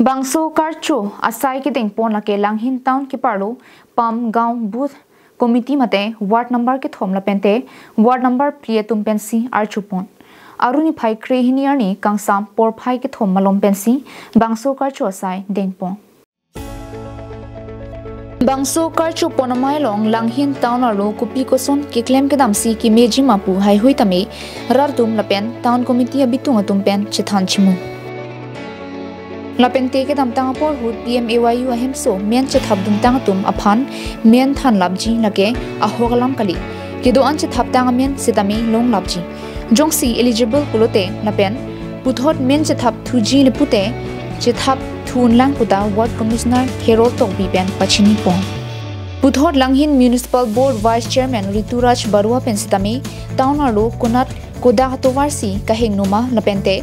Bangso Karcho asai kedeng pon lake Langhin town ki parlo pam gaon booth committee mate ward number ke thom la pente ward number priyatum pensi archupon aruni phai krehiniani kangsam por phai ke thom malom pensi Bangso Karcho asai dengpon Bangso Karcho ponamai long Langhin town aro kupi koson ke claim ke damsi ki meji mapu hai hui tame rartum la pen town committee abitung atum pen chithan chimu Lapente ke damtang por hut PMAYU ahemso men chethap dumtang tum aphan men than labji lake ahogalam kali kedo an chethap tang men sitami long labji jongsi eligible kulote lapen puthot men chethap thuji lepute chethap thun lang puta ward commissioner hero tok bi pen pachini pong puthot Langhin Municipal Board Vice Chairman Rituraj Barua pen sitami town aro kunat koda hatowarsi kaheng numa lapente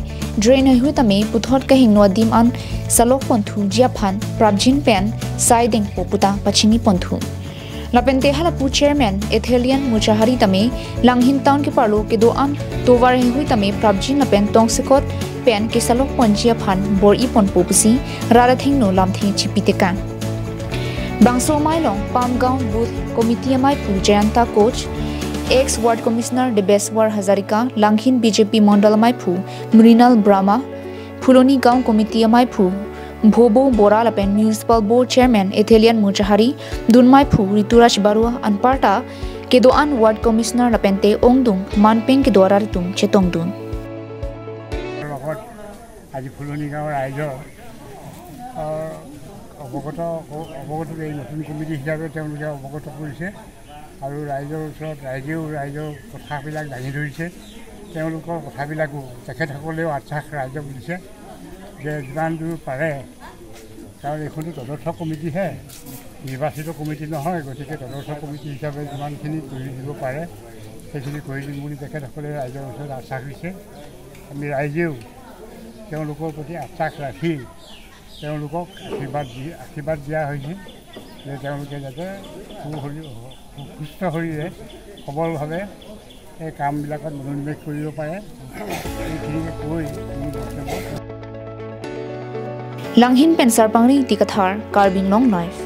drain hui tame puthot kaheng no dim an salok ponthu jiaphan prabjin pen siding poputa pachini ponthu lapente halapu chairman Ethelian Muchahari tame Langhin town ke parlo ke do an towar hui tame prabjin lapen tongsekot pen ke salok pon jiaphan bor I pon popusi rarathing no lamthi chipiteka Bangso Mailong Pamgaon Booth Committee Mai Pu Jayanta Coach ex ward commissioner Debeswar Hazarika Langhin BJP Mandal Maipu Mrinal Brahma Phuloni Gaon Committee Maipu Bhobo Bora Lapen Municipal Board Chairman Ethelian Muchahari Dun Maipu Rituraj Barua Anparta Kedoan Ward Commissioner Lapente Ongdung Manpeng Kedora Tum Chetong Dun আজি ফুলনি গাঁৱৰ ৰাইজৰ অৱগত এই নতুন committee হিচাপে তেওঁলোকে অৱগত কৰিছে আৰু ৰাইজৰ ওচৰত ৰাইজৰ কথাবিলাক দাঙি ধৰিছে তেওঁলোকৰ কথাবিলাকো তেখেতসকলেও আশ্বাস ৰাইজক দিছে যে যিমান দূৰ পাৰে কাৰণ এইখনো তদৰ্থ কমিটিহে নিৰ্বাচিত কমিটি নহয় গতিকে তদৰ্থ কমিটি হিচাপে যিমানখিনি কৰি দিব পাৰে সেইখিনি কৰি দিম বুলি তেখেতসকলে ৰাইজৰ ওচৰত আশ্বাস দিছে আমি ৰাইজেও তেওঁলোকৰ প্ৰতি আশ্বাস ৰাখি তেওঁলোকক আশীৰ্বাদ দিয়া হৈছে যে তেওঁলোকে যাতে সুস্থ শৰীৰে সবলভাৱে এই কামবিলাকত মনোনিৱেশ কৰিব পাৰে এইখিনিকে কৈ Langhin pensar pangri tikathar Carbin long life